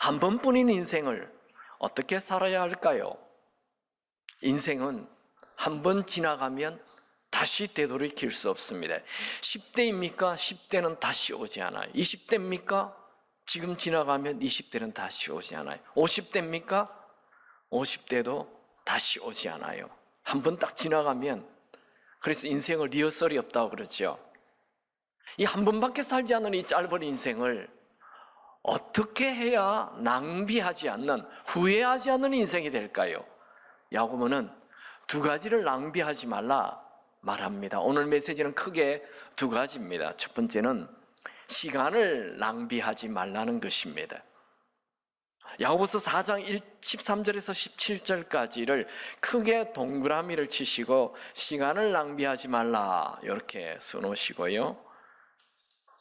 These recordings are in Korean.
한 번뿐인 인생을 어떻게 살아야 할까요? 인생은 한 번 지나가면 다시 되돌이킬 수 없습니다. 10대입니까? 10대는 다시 오지 않아요. 20대입니까? 지금 지나가면 20대는 다시 오지 않아요. 50대입니까? 50대도 다시 오지 않아요. 한 번 딱 지나가면, 그래서 인생을 리허설이 없다고 그러죠. 이 한 번밖에 살지 않는 이 짧은 인생을 어떻게 해야 낭비하지 않는, 후회하지 않는 인생이 될까요? 야고보는 두 가지를 낭비하지 말라 말합니다. 오늘 메시지는 크게 두 가지입니다. 첫 번째는 시간을 낭비하지 말라는 것입니다. 야고보서 4장 13절에서 17절까지를 크게 동그라미를 치시고 시간을 낭비하지 말라 이렇게 써놓으시고요.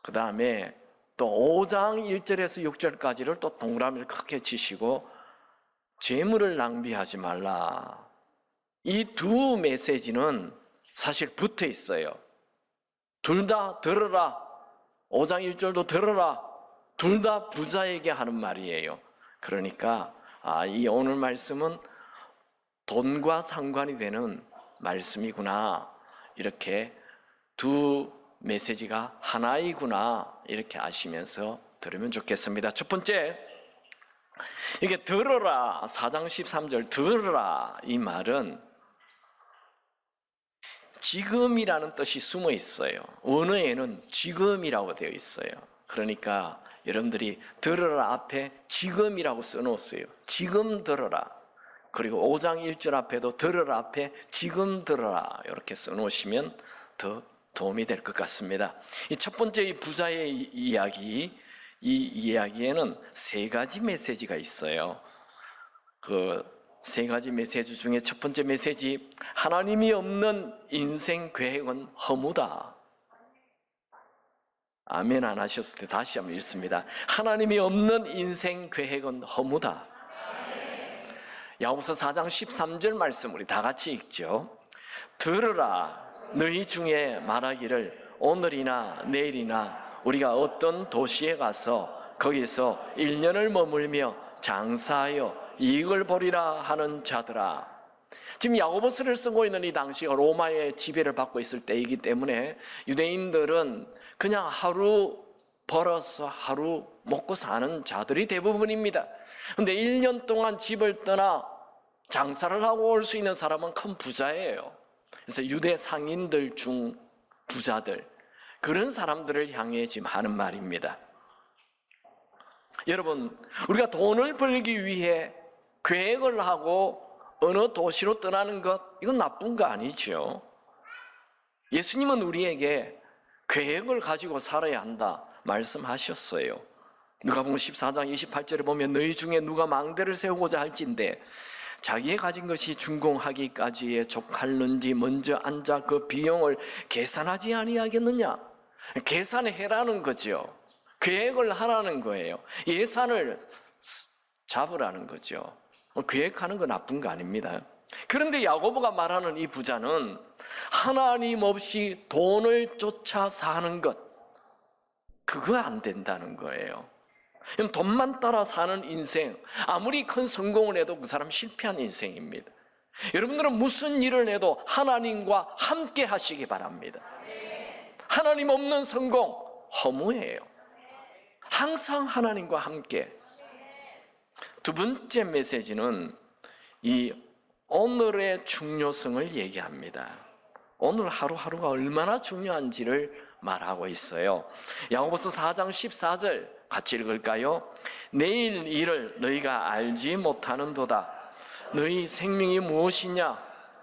그 다음에 또 5장 1절에서 6절까지를 또 동그라미를 크게 치시고 재물을 낭비하지 말라. 이 두 메시지는 사실 붙어 있어요. 둘 다 들어라. 5장 1절도 들어라. 둘 다 부자에게 하는 말이에요. 그러니까 이 오늘 말씀은 돈과 상관이 되는 말씀이구나. 이렇게 두 메시지가 하나이구나. 이렇게 아시면서 들으면 좋겠습니다. 첫 번째, 이게 들어라. 4장 13절 들어라. 이 말은 지금이라는 뜻이 숨어 있어요. 원어에는 지금이라고 되어 있어요. 그러니까 여러분들이 들어라 앞에 지금이라고 써놓았어요. 지금 들어라. 그리고 5장 1절 앞에도 들어라 앞에 지금 들어라 이렇게 써놓으시면 더 도움이 될 것 같습니다. 이 첫 번째 이 부자의 이야기, 이 이야기에는 세 가지 메시지가 있어요. 그 세 가지 메시지 중에 첫 번째 메시지, 하나님이 없는 인생 계획은 허무다. 아멘 안 하셨을 때 다시 한번 읽습니다. 하나님이 없는 인생 계획은 허무다. 야고보서 4장 13절 말씀 우리 다 같이 읽죠. 들으라. 너희 중에 말하기를 오늘이나 내일이나 우리가 어떤 도시에 가서 거기서 1년을 머물며 장사하여 이익을 보리라 하는 자들아. 지금 야고보서를 쓰고 있는 이 당시가 로마의 지배를 받고 있을 때이기 때문에 유대인들은 그냥 하루 벌어서 하루 먹고 사는 자들이 대부분입니다. 그런데 1년 동안 집을 떠나 장사를 하고 올 수 있는 사람은 큰 부자예요. 그래서 유대 상인들 중 부자들, 그런 사람들을 향해 지금 하는 말입니다. 여러분, 우리가 돈을 벌기 위해 계획을 하고 어느 도시로 떠나는 것, 이건 나쁜 거 아니죠. 예수님은 우리에게 계획을 가지고 살아야 한다 말씀하셨어요. 누가복음 14장 28절에 보면 너희 중에 누가 망대를 세우고자 할진대 자기의 가진 것이 준공하기까지에 족할는지 먼저 앉아 그 비용을 계산하지 아니하겠느냐. 계산해라는 거죠. 계획을 하라는 거예요. 예산을 잡으라는 거죠. 계획하는 건 나쁜 거 아닙니다. 그런데 야고보가 말하는 이 부자는 하나님 없이 돈을 쫓아 사는 것, 그거 안 된다는 거예요. 돈만 따라 사는 인생, 아무리 큰 성공을 해도 그 사람 실패한 인생입니다. 여러분들은 무슨 일을 해도 하나님과 함께 하시기 바랍니다. 하나님 없는 성공 허무해요. 항상 하나님과 함께. 두 번째 메시지는 이 오늘의 중요성을 얘기합니다. 오늘 하루하루가 얼마나 중요한지를 말하고 있어요. 야고보서 4장 14절 같이 읽을까요? 내일 일을 너희가 알지 못하는도다. 너희 생명이 무엇이냐?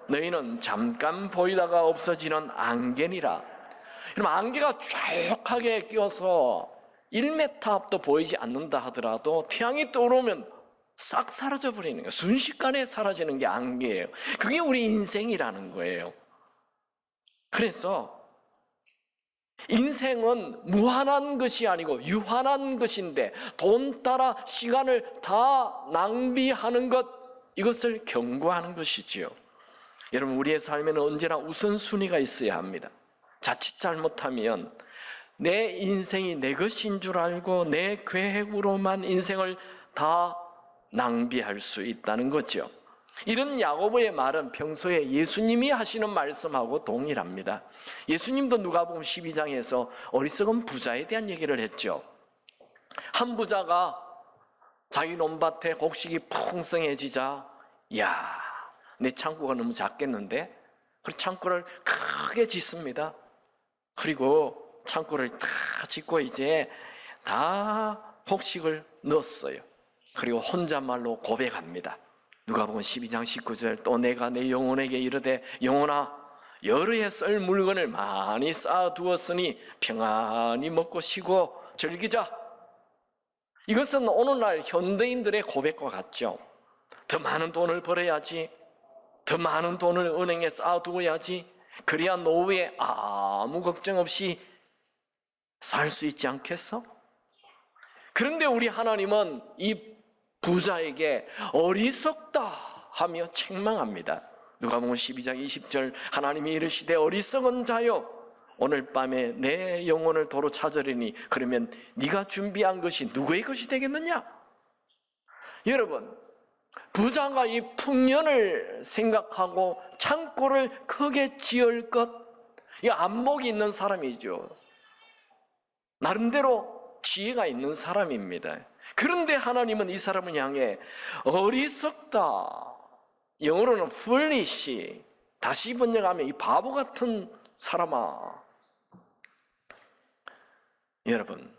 너희는 잠깐 보이다가 없어지는 안개니라. 여러분, 안개가 쫙하게 끼어서 1m 앞도 보이지 않는다 하더라도 태양이 떠오르면 싹 사라져버리는 거예요. 순식간에 사라지는 게 안개예요. 그게 우리 인생이라는 거예요. 그래서 인생은 무한한 것이 아니고 유한한 것인데 돈 따라 시간을 다 낭비하는 것, 이것을 경고하는 것이지요. 여러분, 우리의 삶에는 언제나 우선순위가 있어야 합니다. 자칫 잘못하면 내 인생이 내 것인 줄 알고 내 계획으로만 인생을 다 낭비할 수 있다는 거죠. 이런 야고보의 말은 평소에 예수님이 하시는 말씀하고 동일합니다. 예수님도 누가복음 12장에서 어리석은 부자에 대한 얘기를 했죠. 한 부자가 자기 논밭에 곡식이 풍성해지자, 야, 내 창고가 너무 작겠는데? 그래서 창고를 크게 짓습니다. 그리고 창고를 다 짓고 이제 다 곡식을 넣었어요. 그리고 혼잣말로 고백합니다. 누가복음 12장 19절, 또 내가 내 영혼에게 이르되 영혼아, 여러 해 쓸 물건을 많이 쌓아두었으니 평안히 먹고 쉬고 즐기자. 이것은 오늘날 현대인들의 고백과 같죠. 더 많은 돈을 벌어야지, 더 많은 돈을 은행에 쌓아두어야지, 그래야 노후에 아무 걱정 없이 살 수 있지 않겠어? 그런데 우리 하나님은 이 부자에게 어리석다 하며 책망합니다. 누가복음 12장 20절, 하나님이 이르시되 어리석은 자요, 오늘 밤에 내 영혼을 도로 찾으리니 그러면 네가 준비한 것이 누구의 것이 되겠느냐? 여러분, 부자가 이 풍년을 생각하고 창고를 크게 지을 것, 이 안목이 있는 사람이죠. 나름대로 지혜가 있는 사람입니다. 그런데 하나님은 이 사람을 향해 어리석다, 영어로는 foolish, 다시 번역하면 이 바보 같은 사람아. 여러분,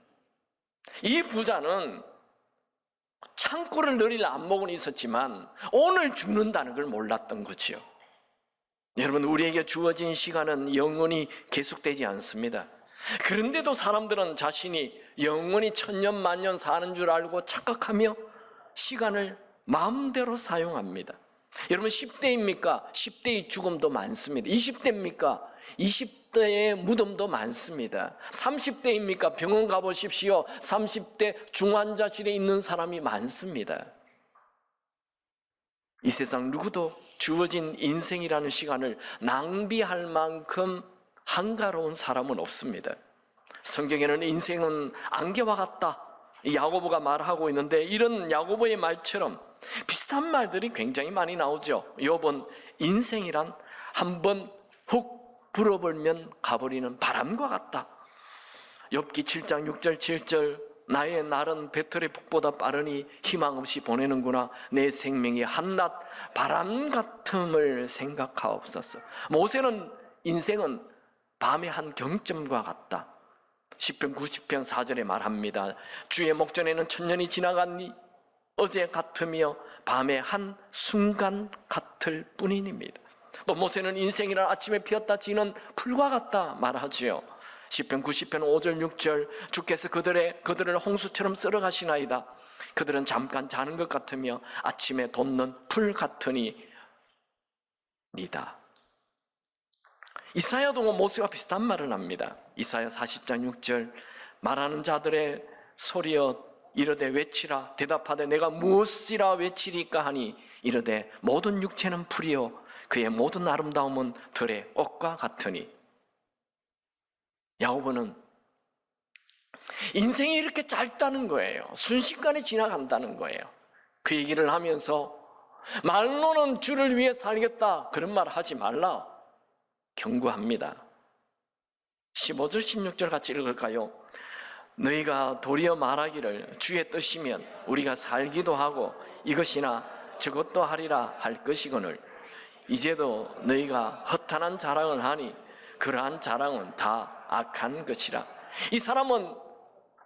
이 부자는 창고를 늘릴 안목은 있었지만 오늘 죽는다는 걸 몰랐던 거지요. 여러분, 우리에게 주어진 시간은 영원히 계속되지 않습니다. 그런데도 사람들은 자신이 영원히 천년 만년 사는 줄 알고 착각하며 시간을 마음대로 사용합니다. 여러분, 10대입니까? 10대의 죽음도 많습니다. 20대입니까? 20대의 무덤도 많습니다. 30대입니까? 병원 가보십시오. 30대 중환자실에 있는 사람이 많습니다. 이 세상 누구도 주어진 인생이라는 시간을 낭비할 만큼 한가로운 사람은 없습니다. 성경에는 인생은 안개와 같다, 야고보가 말하고 있는데, 이런 야고보의 말처럼 비슷한 말들이 굉장히 많이 나오죠. 욥은 인생이란 한번 훅 불어버리면 가버리는 바람과 같다. 욥기 7장 6절 7절, 나의 날은 배틀의 폭보다 빠르니 희망 없이 보내는구나. 내 생명이 한낱 바람 같음을 생각하옵소서. 모세는 인생은 밤의 한 경점과 같다. 시편 90편 4절에 말합니다. 주의 목전에는 천년이 지나갔니 어제 같으며 밤의 한 순간 같을 뿐입니다. 또 모세는 인생이란 아침에 피었다 지는 풀과 같다 말하지요. 시편 90편 5절 6절, 주께서 그들을 홍수처럼 쓸어가시나이다. 그들은 잠깐 자는 것 같으며 아침에 돋는 풀 같으니이다. 이사야도 모세와 비슷한 말을 합니다. 이사야 40장 6절, 말하는 자들의 소리여 이르되 외치라. 대답하되 내가 무엇이라 외치리까 하니 이르되 모든 육체는 풀이요 그의 모든 아름다움은 들의 꽃과 같으니. 야고보는 인생이 이렇게 짧다는 거예요. 순식간에 지나간다는 거예요. 그 얘기를 하면서 말로는 주를 위해 살겠다 그런 말 하지 말라 경고합니다. 15절 16절 같이 읽을까요? 너희가 도리어 말하기를 주의 뜻이면 우리가 살기도 하고 이것이나 저것도 하리라 할 것이거늘 이제도 너희가 허탄한 자랑을 하니 그러한 자랑은 다 악한 것이라. 이 사람은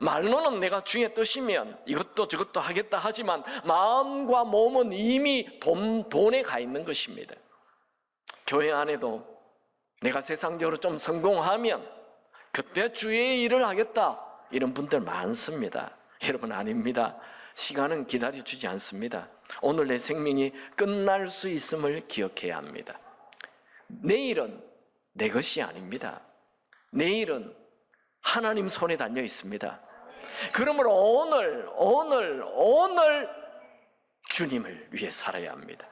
말로는 내가 주의 뜻이면 이것도 저것도 하겠다 하지만 마음과 몸은 이미 돈에 가 있는 것입니다. 교회 안에도 내가 세상적으로 좀 성공하면 그때 주의 일을 하겠다 이런 분들 많습니다. 여러분, 아닙니다. 시간은 기다려주지 않습니다. 오늘 내 생명이 끝날 수 있음을 기억해야 합니다. 내일은 내 것이 아닙니다. 내일은 하나님 손에 달려 있습니다. 그러므로 오늘 주님을 위해 살아야 합니다.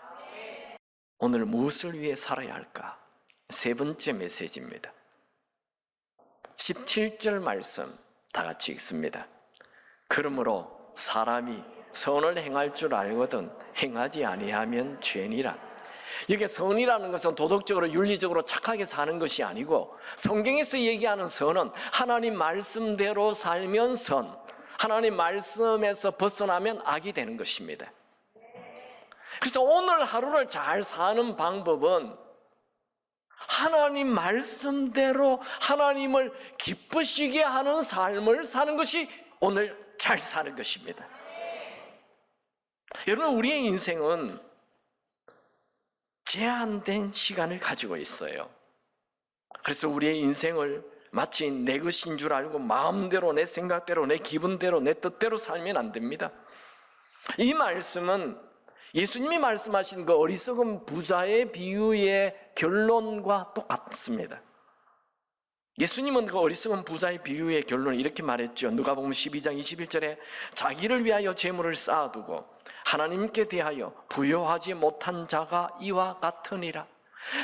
오늘 무엇을 위해 살아야 할까? 세 번째 메시지입니다. 17절 말씀 다 같이 읽습니다. 그러므로 사람이 선을 행할 줄 알거든 행하지 아니하면 죄니라. 이게 선이라는 것은 도덕적으로 윤리적으로 착하게 사는 것이 아니고, 성경에서 얘기하는 선은 하나님 말씀대로 살면 선, 하나님 말씀에서 벗어나면 악이 되는 것입니다. 그래서 오늘 하루를 잘 사는 방법은 하나님 말씀대로 하나님을 기쁘시게 하는 삶을 사는 것이 오늘 잘 사는 것입니다. 여러분, 우리의 인생은 제한된 시간을 가지고 있어요. 그래서 우리의 인생을 마치 내 것인 줄 알고 마음대로, 내 생각대로, 내 기분대로, 내 뜻대로 살면 안 됩니다. 이 말씀은 예수님이 말씀하신 그 어리석은 부자의 비유의 결론과 똑같습니다. 예수님은 그 어리석은 부자의 비유의 결론을 이렇게 말했죠. 누가복음 12장 21절에 자기를 위하여 재물을 쌓아두고 하나님께 대하여 부여하지 못한 자가 이와 같으니라.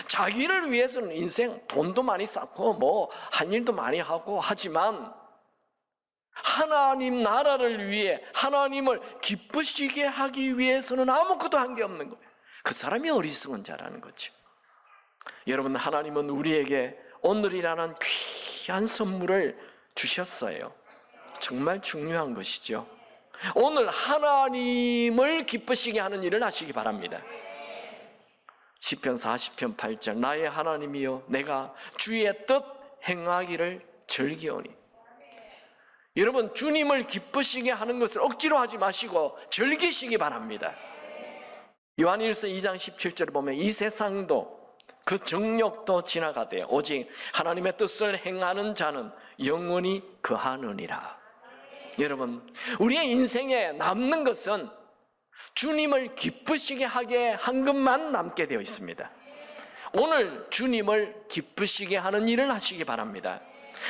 자기를 위해서는 인생 돈도 많이 쌓고 뭐 한 일도 많이 하고 하지만 하나님 나라를 위해 하나님을 기쁘시게 하기 위해서는 아무것도 한 게 없는 거예요. 그 사람이 어리석은 자라는 거죠. 여러분, 하나님은 우리에게 오늘이라는 귀한 선물을 주셨어요. 정말 중요한 것이죠. 오늘 하나님을 기쁘시게 하는 일을 하시기 바랍니다. 시편 40편 8절 나의 하나님이여 내가 주의 뜻 행하기를 즐기오니. 여러분, 주님을 기쁘시게 하는 것을 억지로 하지 마시고 즐기시기 바랍니다. 요한일서 2장 17절에 보면 이 세상도 그 정욕도 지나가되 오직 하나님의 뜻을 행하는 자는 영원히 거하느니라. 여러분, 우리의 인생에 남는 것은 주님을 기쁘시게 하게 한 것만 남게 되어 있습니다. 오늘 주님을 기쁘시게 하는 일을 하시기 바랍니다.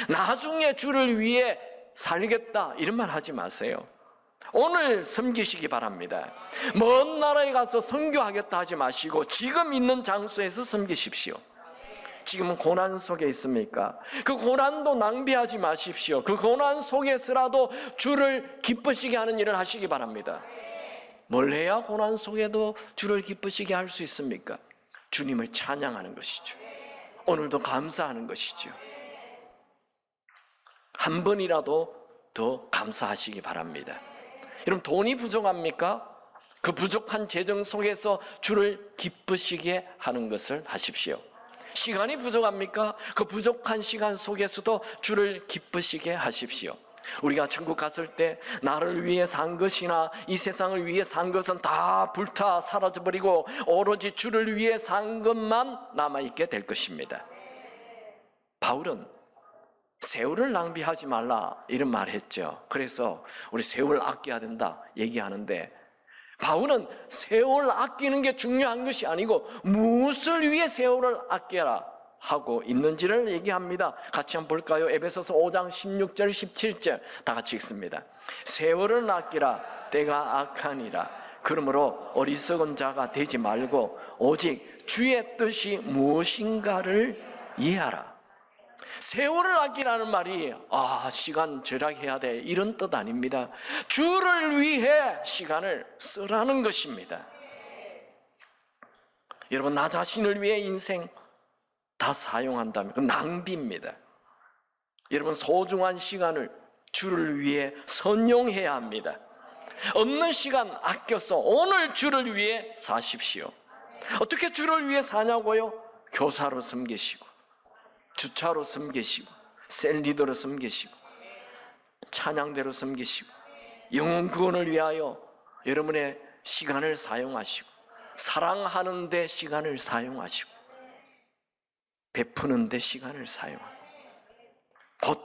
나중에 주를 위해 살겠다 이런 말 하지 마세요. 오늘 섬기시기 바랍니다. 먼 나라에 가서 선교하겠다 하지 마시고 지금 있는 장소에서 섬기십시오. 지금은 고난 속에 있습니까? 그 고난도 낭비하지 마십시오. 그 고난 속에서라도 주를 기쁘시게 하는 일을 하시기 바랍니다. 뭘 해야 고난 속에도 주를 기쁘시게 할 수 있습니까? 주님을 찬양하는 것이죠. 오늘도 감사하는 것이죠. 한 번이라도 더 감사하시기 바랍니다. 여러분, 돈이 부족합니까? 그 부족한 재정 속에서 주를 기쁘시게 하는 것을 하십시오. 시간이 부족합니까? 그 부족한 시간 속에서도 주를 기쁘시게 하십시오. 우리가 천국 갔을 때 나를 위해 산 것이나 이 세상을 위해 산 것은 다 불타 사라져버리고 오로지 주를 위해 산 것만 남아있게 될 것입니다. 바울은 세월을 낭비하지 말라 이런 말을 했죠. 그래서 우리 세월 아껴야 된다 얘기하는데, 바울은 세월 아끼는 게 중요한 것이 아니고 무엇을 위해 세월을 아껴라 하고 있는지를 얘기합니다. 같이 한번 볼까요? 에베소서 5장 16절 17절 다 같이 읽습니다. 세월을 아끼라 때가 악하니라. 그러므로 어리석은 자가 되지 말고 오직 주의 뜻이 무엇인가를 이해하라. 세월을 아끼라는 말이 시간 절약해야 돼 이런 뜻 아닙니다. 주를 위해 시간을 쓰라는 것입니다. 여러분, 나 자신을 위해 인생 다 사용한다면 그 낭비입니다. 여러분, 소중한 시간을 주를 위해 선용해야 합니다. 없는 시간 아껴서 오늘 주를 위해 사십시오. 어떻게 주를 위해 사냐고요? 교사로 섬기시고, 주차로 섬기시고, 셀리더로 섬기시고, 찬양대로 섬기시고, 영혼 구원을 위하여 여러분의 시간을 사용하시고, 사랑하는 데 시간을 사용하시고, 베푸는 데 시간을 사용하고, 곧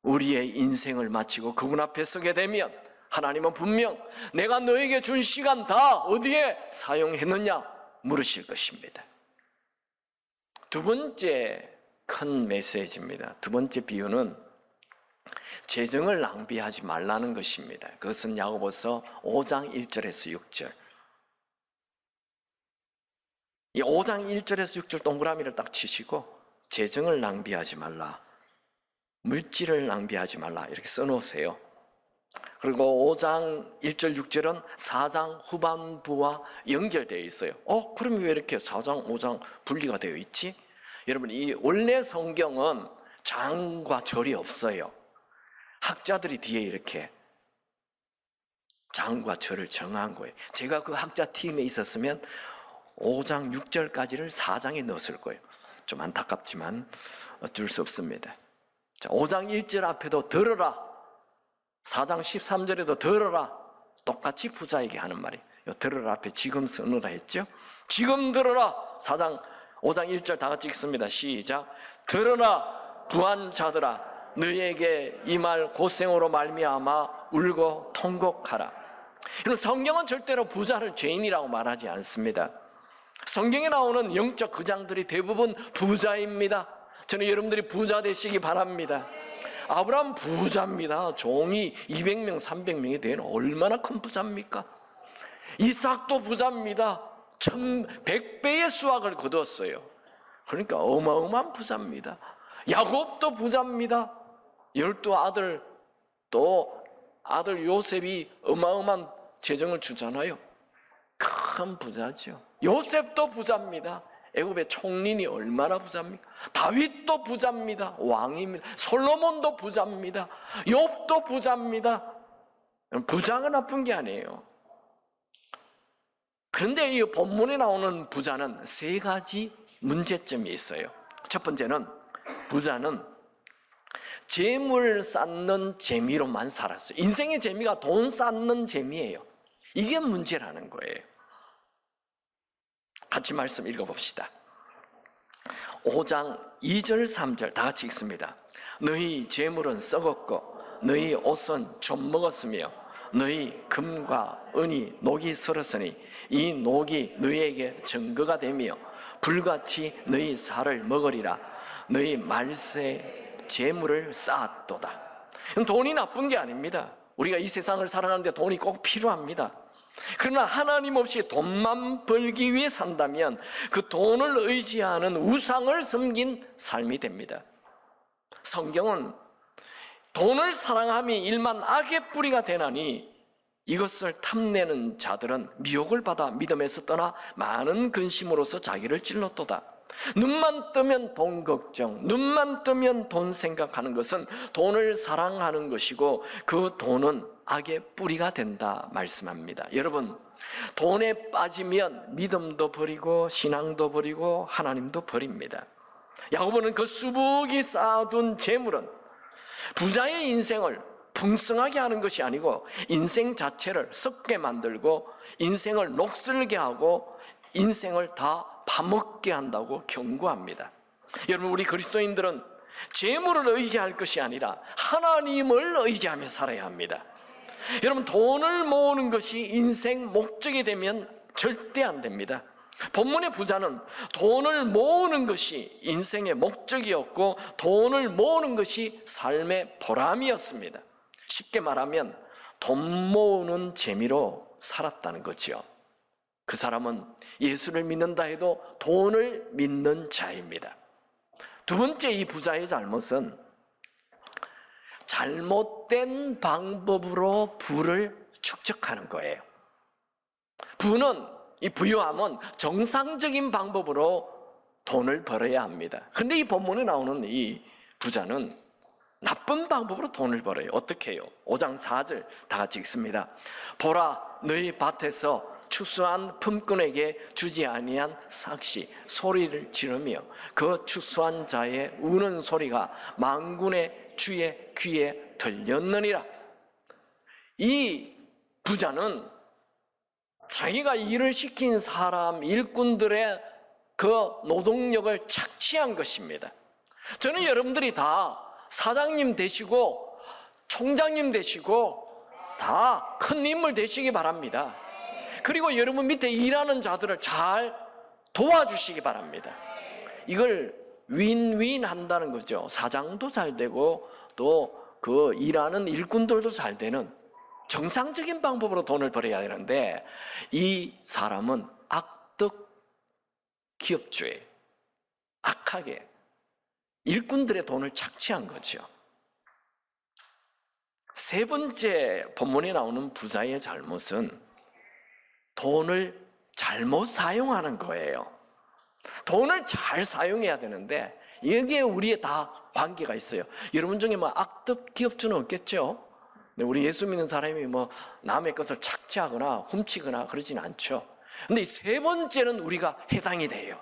우리의 인생을 마치고 그분 앞에 서게 되면 하나님은 분명 내가 너에게 준 시간 다 어디에 사용했느냐 물으실 것입니다. 두 번째 큰 메시지입니다. 두 번째 비유는 재정을 낭비하지 말라는 것입니다. 그것은 야고보서 5장 1절에서 6절. 이 5장 1절에서 6절 동그라미를 딱 치시고 재정을 낭비하지 말라, 물질을 낭비하지 말라 이렇게 써놓으세요. 그리고 5장 1절 6절은 4장 후반부와 연결되어 있어요. 그럼 왜 이렇게 4장 5장 분리가 되어 있지? 여러분, 이 원래 성경은 장과 절이 없어요. 학자들이 뒤에 이렇게 장과 절을 정한 거예요. 제가 그 학자 팀에 있었으면 5장 6절까지를 4장에 넣었을 거예요. 좀 안타깝지만 어쩔 수 없습니다. 자, 5장 1절 앞에도 들어라, 4장 13절에도 들어라, 똑같이 부자에게 하는 말이에요. 들어라 앞에 지금 쓰느라 했죠. 지금 들어라. 5장 1절 다 같이 읽습니다. 시작. 들어라 부한 자들아, 너희에게 이 말 고생으로 말미암아 울고 통곡하라. 여러분, 성경은 절대로 부자를 죄인이라고 말하지 않습니다. 성경에 나오는 영적 거장들이 대부분 부자입니다. 저는 여러분들이 부자 되시기 바랍니다. 아브라함 부자입니다. 종이 200명 300명이 되는 얼마나 큰 부자입니까? 이삭도 부자입니다. 100배의 수확을 거두었어요. 그러니까 어마어마한 부자입니다. 야곱도 부자입니다. 12아들, 또 아들 요셉이 어마어마한 재정을 주잖아요. 큰 부자죠. 요셉도 부자입니다. 애굽의 총린이 얼마나 부자입니까? 다윗도 부자입니다. 왕입니다. 솔로몬도 부자입니다. 욥도 부자입니다. 부자가 나쁜 게 아니에요. 그런데 이 본문에 나오는 부자는 세 가지 문제점이 있어요. 첫 번째는 부자는 재물 쌓는 재미로만 살았어요. 인생의 재미가 돈 쌓는 재미예요. 이게 문제라는 거예요. 같이 말씀 읽어봅시다. 5장 2절 3절 다 같이 읽습니다. 너희 재물은 썩었고 너희 옷은 좀 먹었으며 너희 금과 은이 녹이 슬었으니 이 녹이 너희에게 증거가 되며 불같이 너희 살을 먹으리라. 너희 말세 재물을 쌓았도다. 돈이 나쁜 게 아닙니다. 우리가 이 세상을 살아가는데 돈이 꼭 필요합니다. 그러나 하나님 없이 돈만 벌기 위해 산다면 그 돈을 의지하는 우상을 섬긴 삶이 됩니다. 성경은 돈을 사랑함이 일만 악의 뿌리가 되나니 이것을 탐내는 자들은 미혹을 받아 믿음에서 떠나 많은 근심으로서 자기를 찔렀도다. 눈만 뜨면 돈 걱정, 눈만 뜨면 돈 생각하는 것은 돈을 사랑하는 것이고 그 돈은 악의 뿌리가 된다 말씀합니다. 여러분, 돈에 빠지면 믿음도 버리고 신앙도 버리고 하나님도 버립니다. 야고보는 그 수북이 쌓아둔 재물은 부자의 인생을 풍성하게 하는 것이 아니고 인생 자체를 썩게 만들고 인생을 녹슬게 하고 인생을 다 파먹게 한다고 경고합니다. 여러분, 우리 그리스도인들은 재물을 의지할 것이 아니라 하나님을 의지하며 살아야 합니다. 여러분, 돈을 모으는 것이 인생 목적이 되면 절대 안 됩니다. 본문의 부자는 돈을 모으는 것이 인생의 목적이었고 돈을 모으는 것이 삶의 보람이었습니다. 쉽게 말하면 돈 모으는 재미로 살았다는 거죠. 그 사람은 예수를 믿는다 해도 돈을 믿는 자입니다. 두 번째, 이 부자의 잘못은 잘못된 방법으로 부를 축적하는 거예요. 이 부유함은 정상적인 방법으로 돈을 벌어야 합니다. 그런데 이 본문에 나오는 이 부자는 나쁜 방법으로 돈을 벌어요. 어떻게 해요? 5장 4절 다 같이 읽습니다. 보라, 너희 밭에서 추수한 품꾼에게 주지 아니한 삭시 소리를 지르며 그 추수한 자의 우는 소리가 만군의 주의 귀에 들렸느니라. 이 부자는 자기가 일을 시킨 사람, 일꾼들의 그 노동력을 착취한 것입니다. 저는 여러분들이 다 사장님 되시고 총장님 되시고 다 큰 인물 되시기 바랍니다. 그리고 여러분 밑에 일하는 자들을 잘 도와주시기 바랍니다. 이걸 윈윈 한다는 거죠. 사장도 잘 되고 또 그 일하는 일꾼들도 잘 되는 정상적인 방법으로 돈을 벌어야 되는데 이 사람은 악덕 기업주에 악하게 일꾼들의 돈을 착취한 거죠. 세 번째 본문에 나오는 부자의 잘못은 돈을 잘못 사용하는 거예요. 돈을 잘 사용해야 되는데 여기에 우리의 다 관계가 있어요. 여러분 중에 뭐 악덕 기업주는 없겠죠? 우리 예수 믿는 사람이 뭐 남의 것을 착취하거나 훔치거나 그러지는 않죠. 근데 이 세 번째는 우리가 해당이 돼요.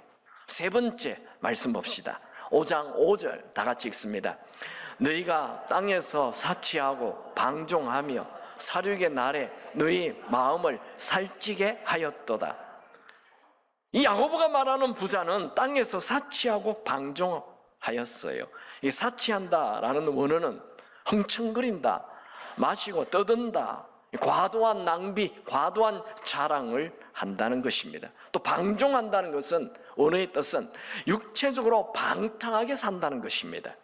세 번째 말씀 봅시다. 5장 5절 다 같이 읽습니다. 너희가 땅에서 사치하고 방종하며 살육의 날에 너희 마음을 살찌게 하였도다. 이 야고보가 말하는 부자는 땅에서 사치하고 방종하였어요. 이 사치한다라는 원어는 흥청거린다, 마시고 떠든다, 과도한 낭비, 과도한 자랑을 한다는 것입니다. 또 방종한다는 것은 언어의 뜻은 육체적으로 방탕하게 산다는 것입니다.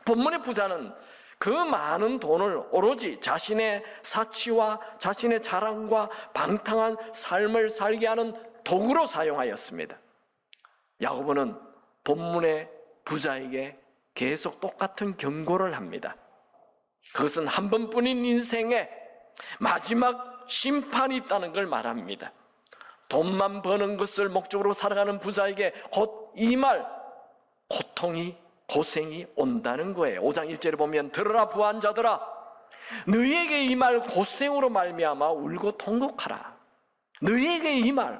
본문의 부자는 그 많은 돈을 오로지 자신의 사치와 자신의 자랑과 방탕한 삶을 살게 하는 도구로 사용하였습니다. 야고보는 본문의 부자에게 계속 똑같은 경고를 합니다. 그것은 한 번뿐인 인생에 마지막 심판이 있다는 걸 말합니다. 돈만 버는 것을 목적으로 살아가는 부자에게 곧 이 말, 고생이 온다는 거예요. 5장 1절에 보면 들으라 부한 자들아, 너희에게 이 말 고생으로 말미암아 울고 통곡하라. 너희에게 이 말,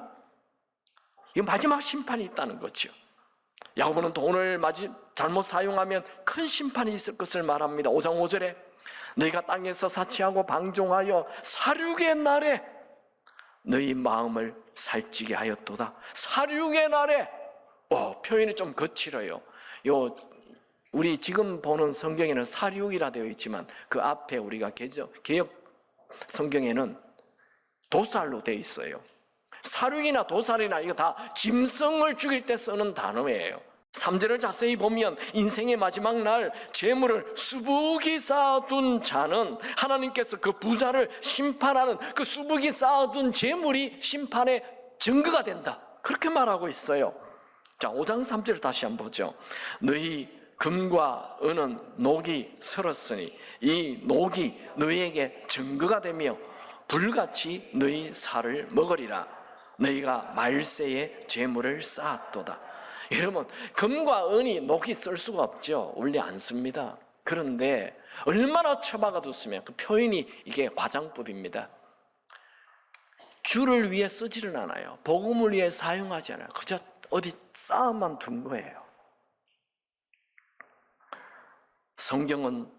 이 마지막 심판이 있다는 거죠. 야고보는 돈을 잘못 사용하면 큰 심판이 있을 것을 말합니다. 5장 5절에 너희가 땅에서 사치하고 방종하여 살육의 날에 너희 마음을 살찌게 하였도다. 살육의 날에, 표현이 좀 거칠어요. 우리 지금 보는 성경에는 살육이라 되어 있지만 그 앞에 우리가 개역 성경에는 도살로 되어 있어요. 살육이나 도살이나 이거 다 짐승을 죽일 때 쓰는 단어예요. 3절을 자세히 보면 인생의 마지막 날 재물을 수북이 쌓아둔 자는 하나님께서 그 부자를 심판하는 그 수북이 쌓아둔 재물이 심판의 증거가 된다, 그렇게 말하고 있어요. 자, 5장 3절 다시 한번 보죠. 너희 금과 은은 녹이 슬었으니 이 녹이 너희에게 증거가 되며 불같이 너희 살을 먹으리라. 너희가 말세에 재물을 쌓았도다. 여러분, 금과 은이 녹이 쓸 수가 없죠. 원래 안 씁니다. 그런데 얼마나 처박아뒀으면, 그 표현이 이게 과장법입니다. 주를 위해 쓰지는 않아요. 복음을 위해 사용하지 않아요. 그저 어디 쌓아만 둔 거예요. 성경은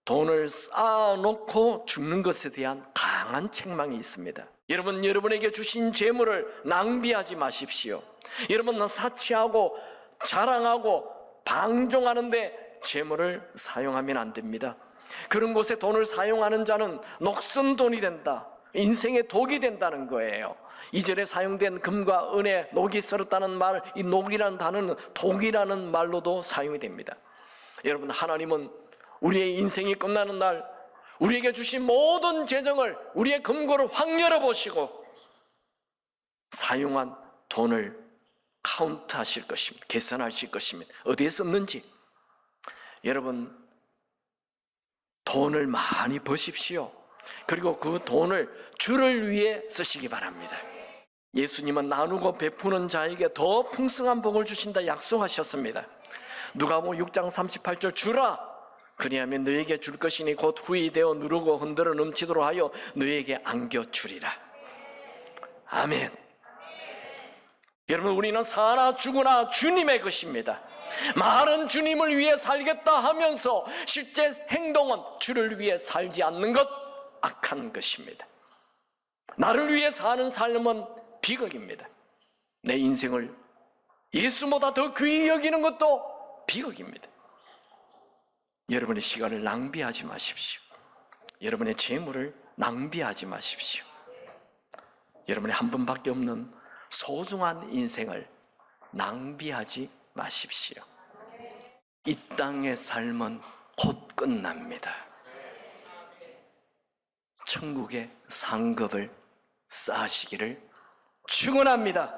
돈을 쌓아놓고 죽는 것에 대한 강한 책망이 있습니다. 여러분, 여러분에게 주신 재물을 낭비하지 마십시오. 여러분은 사치하고 자랑하고 방종하는데 재물을 사용하면 안 됩니다. 그런 곳에 돈을 사용하는 자는 녹슨 돈이 된다, 인생의 독이 된다는 거예요. 2절에 사용된 금과 은의 녹이 썰었다는 말, 이 녹이라는 단어는 독이라는 말로도 사용이 됩니다. 여러분, 하나님은 우리의 인생이 끝나는 날 우리에게 주신 모든 재정을, 우리의 금고를 확 열어보시고 사용한 돈을 카운트하실 것입니다. 계산하실 것입니다. 어디에 썼는지. 여러분, 돈을 많이 버십시오. 그리고 그 돈을 주를 위해 쓰시기 바랍니다. 예수님은 나누고 베푸는 자에게 더 풍성한 복을 주신다 약속하셨습니다. 누가복음 6장 38절 주라, 그리하면 너에게 줄 것이니 곧 후히 되어 누르고 흔들어 넘치도록 하여 너에게 안겨주리라. 아멘. 여러분, 우리는 사나 죽으나 주님의 것입니다. 말은 주님을 위해 살겠다 하면서 실제 행동은 주를 위해 살지 않는 것, 악한 것입니다. 나를 위해 사는 삶은 비극입니다. 내 인생을 예수보다 더 귀히 여기는 것도 비극입니다. 여러분의 시간을 낭비하지 마십시오. 여러분의 재물을 낭비하지 마십시오. 여러분의 한 번밖에 없는 소중한 인생을 낭비하지 마십시오. 이 땅의 삶은 곧 끝납니다. 천국의 상급을 쌓으시기를 축원합니다.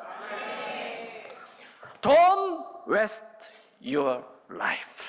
Don't waste your life.